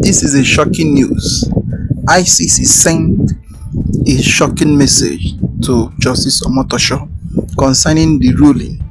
This is a shocking news. ICC sent a shocking message to Justice Omotosho concerning the ruling,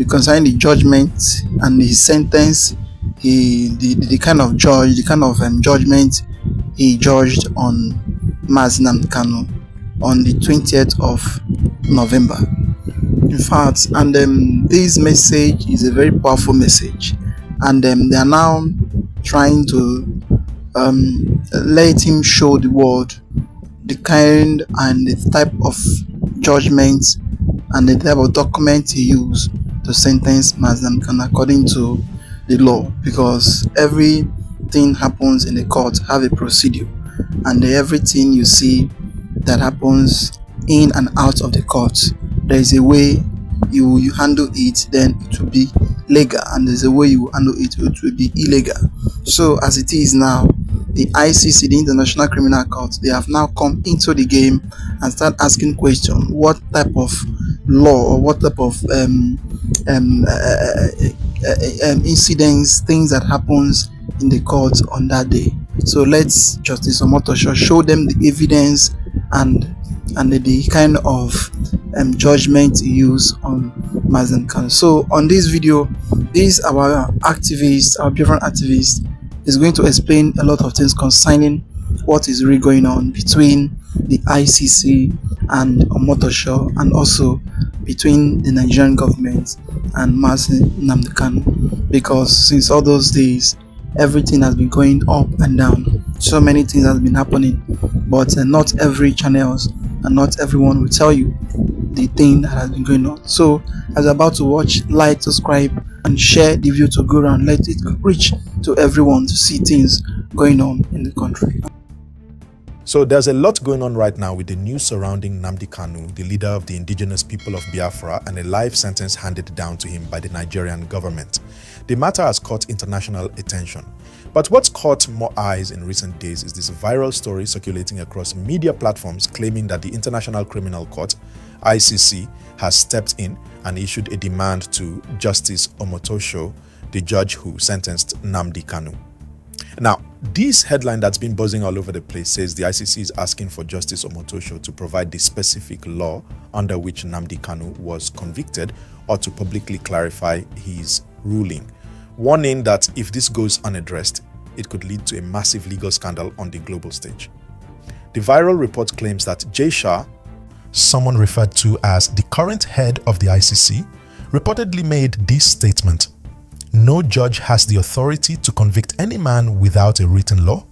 concerning the judgment and the sentence. The kind of judgment he judged on Nnamdi Kanu on the 20th of November. In fact, and this message is a very powerful message, and they are now trying to let him show the world the kind and the type of judgment and the type of document he used to sentence Nnamdi Kanu according to the law, because everything happens in the court have a procedure, and everything you see that happens in and out of the court, there is a way you handle it, then it will be legal, and there's a way you handle it, it will be illegal. So as it is now, the ICC, the International Criminal Court, they have now come into the game and start asking questions: what type of law or what type of incidents, things that happens in the court on that day. So let's Justice Omotosho show them the evidence and the kind of judgment he used on Nnamdi Kanu. So on this video, our activist, our Biafran activist, is going to explain a lot of things concerning what is really going on between the ICC and Omotosho, and also between the Nigerian government and Nnamdi Kanu, because since all those days, everything has been going up and down. So many things have been happening, but not every channels and not everyone will tell you the thing that has been going on. So as you're about to watch, like, subscribe and share the video to go around, let it reach to everyone to see things going on in the country. So there's a lot going on right now with the news surrounding Nnamdi Kanu, the leader of the indigenous people of Biafra, and a life sentence handed down to him by the Nigerian government. The matter has caught international attention. But what's caught more eyes in recent days is this viral story circulating across media platforms claiming that the International Criminal Court, ICC, has stepped in and issued a demand to Justice Omotosho, the judge who sentenced Nnamdi Kanu. Now, this headline that's been buzzing all over the place says the ICC is asking for Justice Omotosho to provide the specific law under which Nnamdi Kanu was convicted, or to publicly clarify his ruling, warning that if this goes unaddressed, it could lead to a massive legal scandal on the global stage. The viral report claims that Jay Shah, someone referred to as the current head of the ICC, reportedly made this statement: "No judge has the authority to convict any man without a written law.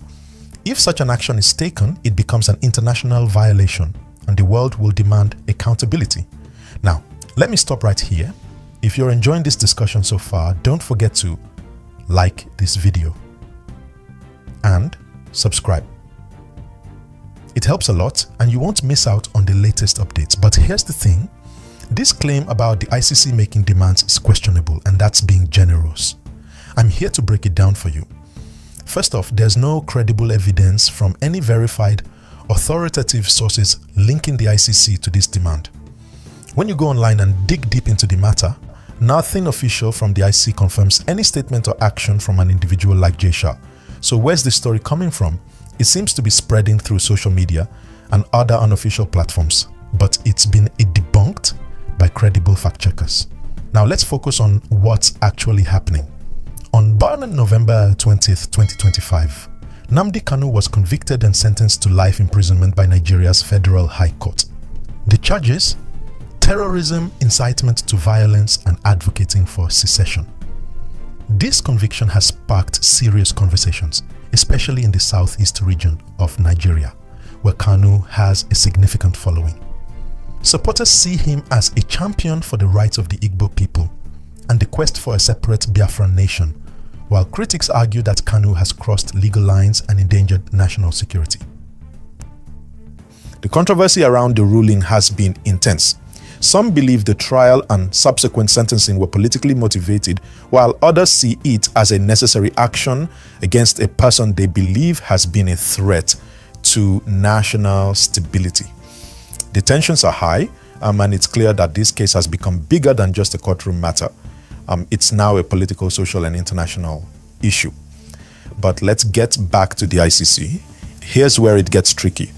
If such an action is taken, it becomes an international violation, and the world will demand accountability." Now, let me stop right here. If you're enjoying this discussion so far, don't forget to like this video and subscribe. It helps a lot and you won't miss out on the latest updates. But here's the thing. This claim about the ICC making demands is questionable, and that's being generous. I'm here to break it down for you. First off, there's no credible evidence from any verified, authoritative sources linking the ICC to this demand. When you go online and dig deep into the matter, nothing official from the ICC confirms any statement or action from an individual like Jay Shah. So where's the story coming from? It seems to be spreading through social media and other unofficial platforms, but it's been debunked by credible fact checkers. Now let's focus on what's actually happening. On November 20th, 2025, Nnamdi Kanu was convicted and sentenced to life imprisonment by Nigeria's Federal High Court. The charges: terrorism, incitement to violence, and advocating for secession. This conviction has sparked serious conversations, especially in the southeast region of Nigeria, where Kanu has a significant following. Supporters see him as a champion for the rights of the Igbo people and the quest for a separate Biafran nation, while critics argue that Kanu has crossed legal lines and endangered national security. The controversy around the ruling has been intense. Some believe the trial and subsequent sentencing were politically motivated, while others see it as a necessary action against a person they believe has been a threat to national stability. The tensions are high, and it's clear that this case has become bigger than just a courtroom matter. It's now a political, social, and international issue. But let's get back to the ICC. Here's where it gets tricky.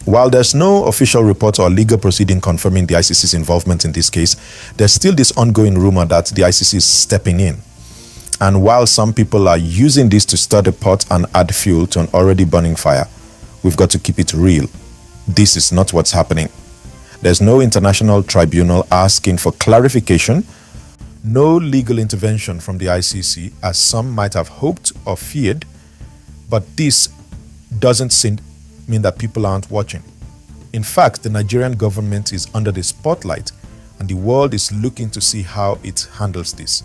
While there's no official report or legal proceeding confirming the ICC's involvement in this case, there's still this ongoing rumor that the ICC is stepping in. And while some people are using this to stir the pot and add fuel to an already burning fire, we've got to keep it real. This is not what's happening. There's no international tribunal asking for clarification, no legal intervention from the ICC, as some might have hoped or feared, but this doesn't mean that people aren't watching. In fact, the Nigerian government is under the spotlight, and the world is looking to see how it handles this.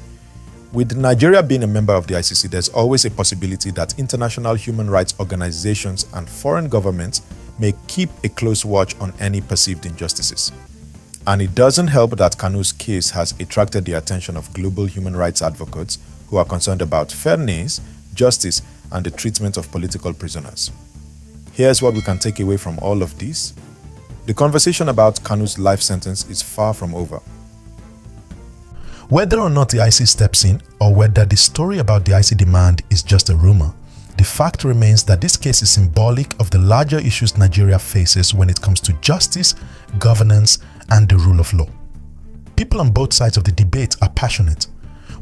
With Nigeria being a member of the ICC, there's always a possibility that international human rights organizations and foreign governments may keep a close watch on any perceived injustices. And it doesn't help that Kanu's case has attracted the attention of global human rights advocates who are concerned about fairness, justice, and the treatment of political prisoners. Here's what we can take away from all of this. The conversation about Kanu's life sentence is far from over. Whether or not the ICC steps in, or whether the story about the ICC demand is just a rumor, the fact remains that this case is symbolic of the larger issues Nigeria faces when it comes to justice, governance, and the rule of law. People on both sides of the debate are passionate.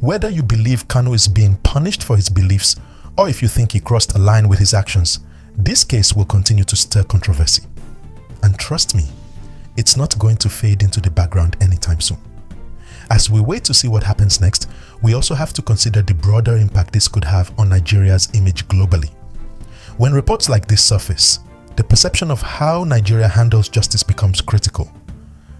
Whether you believe Kanu is being punished for his beliefs, or if you think he crossed a line with his actions, this case will continue to stir controversy. And trust me, it's not going to fade into the background anytime soon. As we wait to see what happens next, we also have to consider the broader impact this could have on Nigeria's image globally. When reports like this surface, the perception of how Nigeria handles justice becomes critical.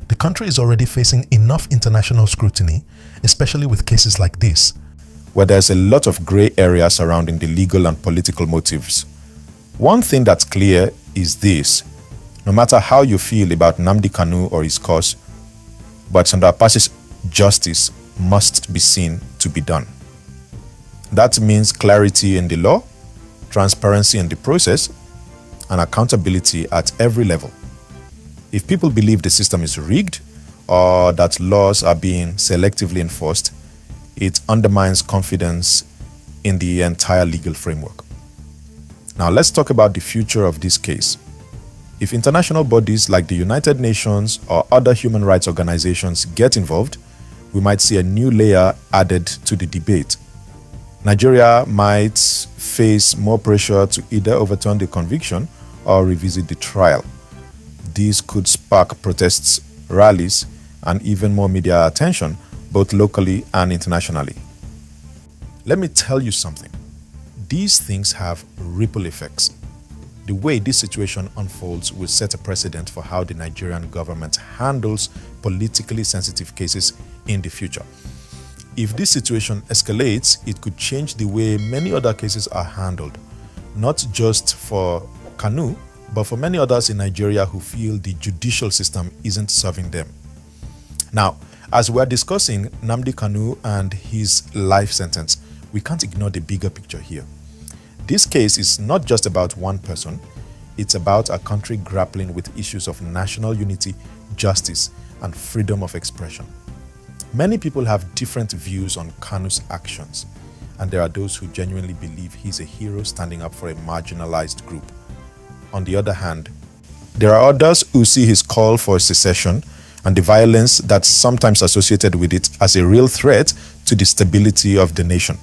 The country is already facing enough international scrutiny, especially with cases like this, where there's a lot of gray area surrounding the legal and political motives. One thing that's clear is this: no matter how you feel about Nnamdi Kanu or his cause, but under Apache's justice must be seen to be done. That means clarity in the law, transparency in the process, and accountability at every level. If people believe the system is rigged or that laws are being selectively enforced, it undermines confidence in the entire legal framework. Now let's talk about the future of this case. If international bodies like the United Nations or other human rights organizations get involved, we might see a new layer added to the debate. Nigeria might face more pressure to either overturn the conviction or revisit the trial. This could spark protests, rallies, and even more media attention, both locally and internationally. Let me tell you something. These things have ripple effects. The way this situation unfolds will set a precedent for how the Nigerian government handles politically sensitive cases in the future. If this situation escalates, it could change the way many other cases are handled, not just for Kanu, but for many others in Nigeria who feel the judicial system isn't serving them. Now, as we're discussing Nnamdi Kanu and his life sentence, we can't ignore the bigger picture here. This case is not just about one person, it's about a country grappling with issues of national unity, justice, and freedom of expression. Many people have different views on Kanu's actions, and there are those who genuinely believe he's a hero standing up for a marginalized group. On the other hand, there are others who see his call for secession and the violence that's sometimes associated with it as a real threat to the stability of the nation.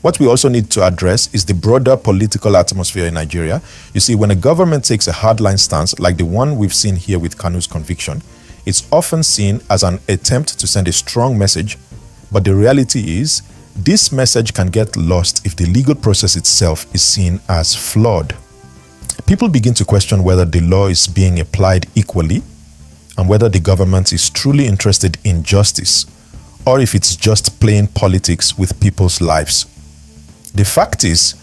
What we also need to address is the broader political atmosphere in Nigeria. You see, when a government takes a hardline stance like the one we've seen here with Kanu's conviction, it's often seen as an attempt to send a strong message, but the reality is, this message can get lost if the legal process itself is seen as flawed. People begin to question whether the law is being applied equally and whether the government is truly interested in justice or if it's just playing politics with people's lives. The fact is,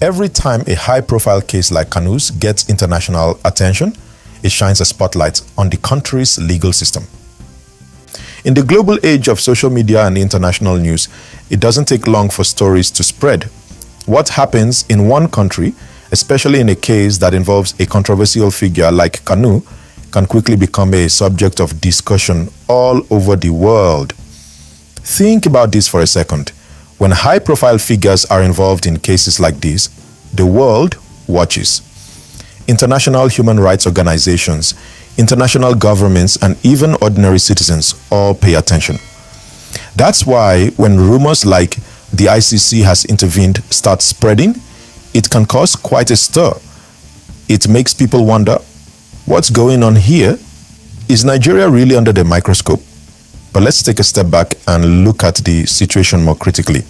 every time a high-profile case like Kanu's gets international attention, it shines a spotlight on the country's legal system. In the global age of social media and international news, it doesn't take long for stories to spread. What happens in one country, especially in a case that involves a controversial figure like Kanu, can quickly become a subject of discussion all over the world. Think about this for a second. When high-profile figures are involved in cases like this, the world watches. International human rights organizations, international governments, and even ordinary citizens all pay attention. That's why when rumors like the ICC has intervened start spreading, it can cause quite a stir. It makes people wonder, what's going on here? Is Nigeria really under the microscope? But let's take a step back and look at the situation more critically.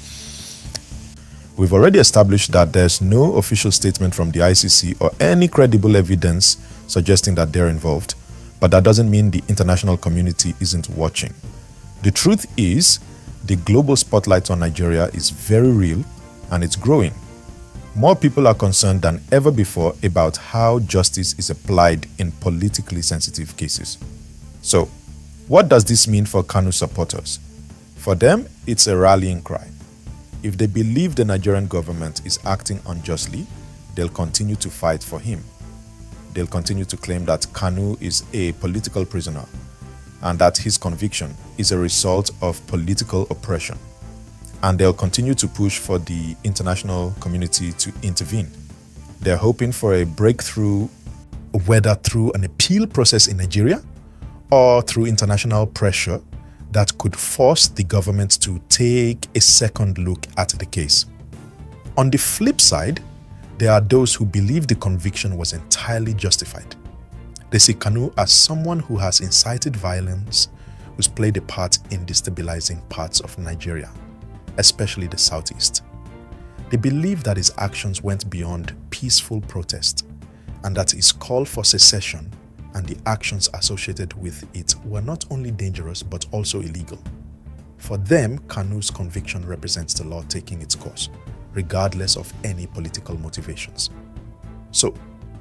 We've already established that there's no official statement from the ICC or any credible evidence suggesting that they're involved, but that doesn't mean the international community isn't watching. The truth is, the global spotlight on Nigeria is very real and it's growing. More people are concerned than ever before about how justice is applied in politically sensitive cases. So, what does this mean for Kanu supporters? For them, it's a rallying cry. If they believe the Nigerian government is acting unjustly, they'll continue to fight for him. They'll continue to claim that Kanu is a political prisoner and that his conviction is a result of political oppression. And they'll continue to push for the international community to intervene. They're hoping for a breakthrough, whether through an appeal process in Nigeria or through international pressure that could force the government to take a second look at the case. On the flip side, there are those who believe the conviction was entirely justified. They see Kanu as someone who has incited violence, who's played a part in destabilizing parts of Nigeria, especially the southeast. They believe that his actions went beyond peaceful protest and that his call for secession and the actions associated with it were not only dangerous but also illegal. For them, Kanu's conviction represents the law taking its course, regardless of any political motivations. So,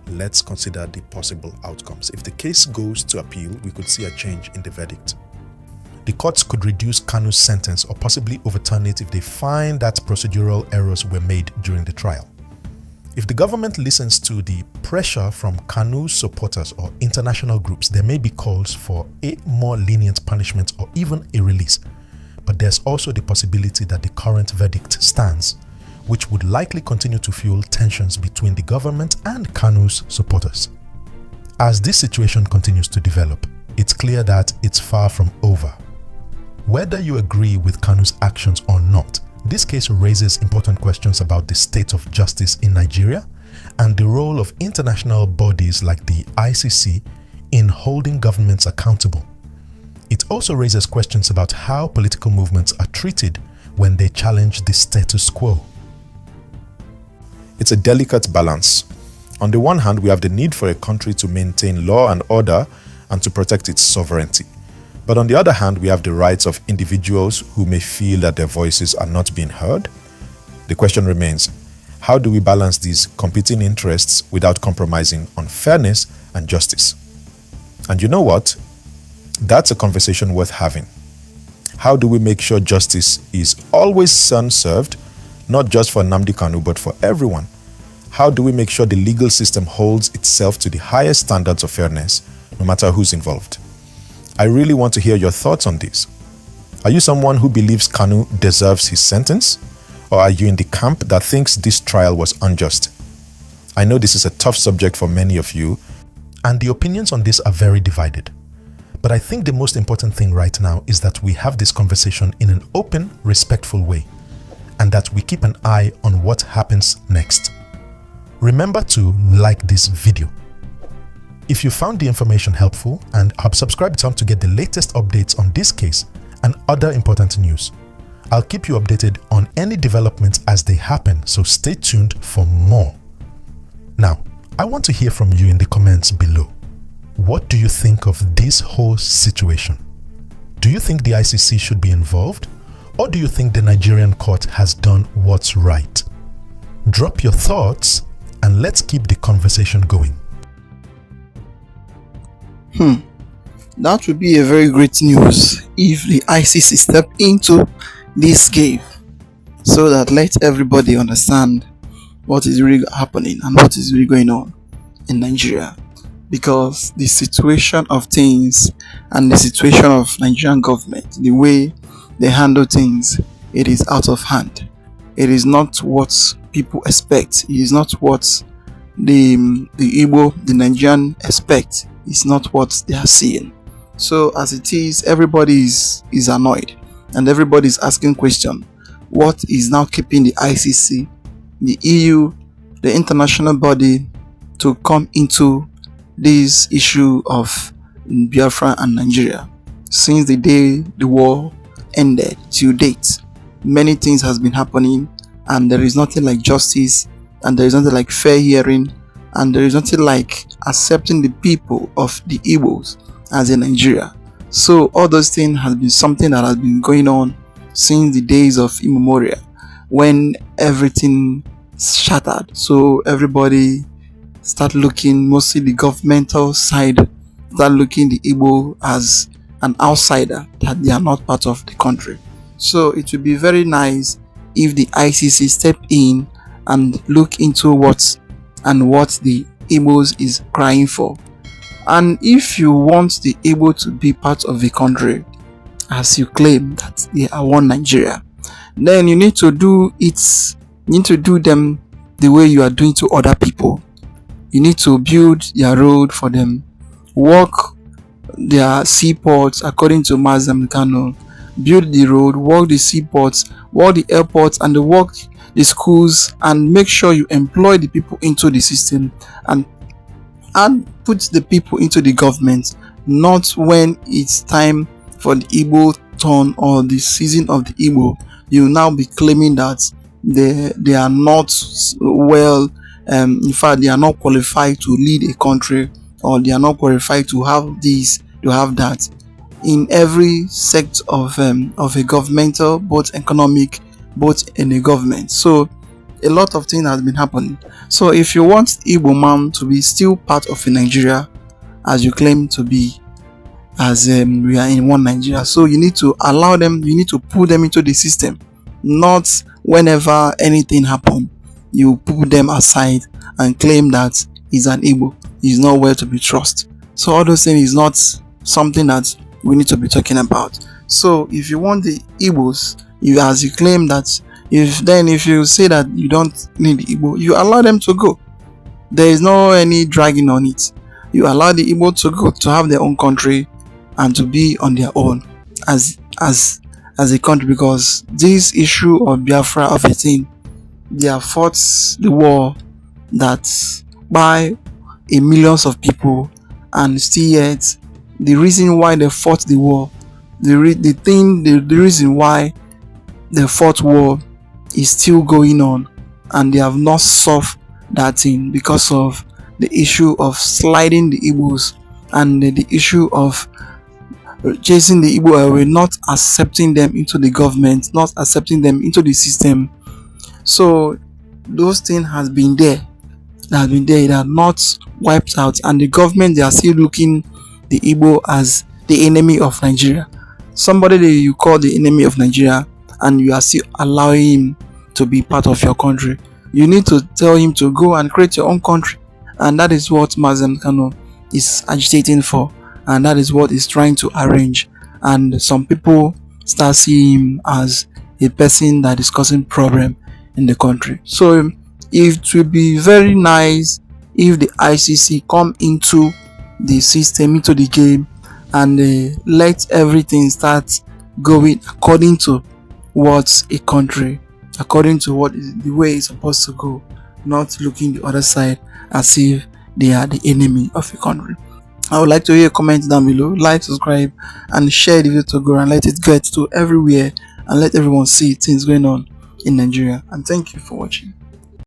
let's consider the possible outcomes. If the case goes to appeal, we could see a change in the verdict. The courts could reduce Kanu's sentence or possibly overturn it if they find that procedural errors were made during the trial. If the government listens to the pressure from Kanu's supporters or international groups, there may be calls for a more lenient punishment or even a release. But there's also the possibility that the current verdict stands, which would likely continue to fuel tensions between the government and Kanu's supporters. As this situation continues to develop, it's clear that it's far from over. Whether you agree with Kanu's actions or not, this case raises important questions about the state of justice in Nigeria and the role of international bodies like the ICC in holding governments accountable. It also raises questions about how political movements are treated when they challenge the status quo. It's a delicate balance. On the one hand, we have the need for a country to maintain law and order and to protect its sovereignty. But on the other hand, we have the rights of individuals who may feel that their voices are not being heard. The question remains, how do we balance these competing interests without compromising on fairness and justice? And you know what? That's a conversation worth having. How do we make sure justice is always served, not just for Nnamdi Kanu, but for everyone? How do we make sure the legal system holds itself to the highest standards of fairness, no matter who's involved? I really want to hear your thoughts on this. Are you someone who believes Kanu deserves his sentence? Or are you in the camp that thinks this trial was unjust? I know this is a tough subject for many of you, and the opinions on this are very divided. But I think the most important thing right now is that we have this conversation in an open, respectful way, and that we keep an eye on what happens next. Remember to like this video. If you found the information helpful, and have subscribed to get the latest updates on this case and other important news. I'll keep you updated on any developments as they happen, so stay tuned for more. Now, I want to hear from you in the comments below. What do you think of this whole situation? Do you think the ICC should be involved? Or do you think the Nigerian court has done what's right? Drop your thoughts and let's keep the conversation going. That would be a very great news if the ICC step into this game, so that let everybody understand what is really happening and what is really going on in Nigeria. Because the situation of things and the situation of Nigerian government, the way they handle things, it is out of hand. It is not what people expect. It is not what the Igbo, the Nigerian expect. It's not what they are seeing. So as it is, everybody is annoyed, and everybody is asking question. What is now keeping the ICC, the EU, the international body to come into this issue of Biafra and Nigeria? Since the day the war ended to date, many things has been happening, and there is nothing like justice, and there is nothing like fair hearing, and there is nothing like accepting the people of the Igbos as in Nigeria. So all those things has been something that has been going on since the days of immemorial, when everything shattered. So everybody start looking, mostly the governmental side, start looking the Igbo as an outsider, that they are not part of the country. So it would be very nice if the ICC step in and look into what the Igbos is crying for. And if you want the Igbo to be part of the country, as you claim that they are one Nigeria, then you need to do them the way you are doing to other people. You need to build their road for them, work their seaports according to Nnamdi Kanu, build the road, work the seaports, work the airports, and work the schools, and make sure you employ the people into the system, and put the people into the government. Not when it's time for the Igbo turn or the season of the Igbo, you now be claiming that they are not well, in fact they are not qualified to lead a country, or they are not qualified to have this, to have that. In every sector of a governmental, both economic, both in a government. So a lot of things has been happening. So if you want Igbo man to be still part of a Nigeria, as you claim to be, as we are in one Nigeria, so you need to allow them, you need to put them into the system. Not whenever anything happen, you put them aside and claim that he's an Igbo, he's not well to be trusted. So all those things is not something that we need to be talking about. So if you want the Igbos, as you claim that, if you say that you don't need the Igbo, you allow them to go. There is no any dragging on it. You allow the Igbo to go, to have their own country and to be on their own as a country, because this issue of Biafra of a thing, they have fought the war that by millions of people, and still yet the reason why they fought the war, the reason why they fought war is still going on, and they have not solved that thing because of the issue of sliding the Igbos, and the issue of chasing the Igbo away, not accepting them into the government, not accepting them into the system. So those things has been there, they are not wiped out, and the government, they are still looking the Igbo as the enemy of Nigeria. Somebody that you call the enemy of Nigeria, and you are still allowing him to be part of your country. You need to tell him to go and create your own country, and that is what Nnamdi Kanu is agitating for, and that is what he's trying to arrange. And some people start seeing him as a person that is causing problem in the country. So it will be very nice if the ICC come into the system, into the game, and let everything start going according to what a country, according to what is the way it's supposed to go, not looking the other side as if they are the enemy of a country. I would like to hear a comment down below. Like, subscribe, and share the video to go and let it get to everywhere, and let everyone see things going on in Nigeria. And thank you for watching.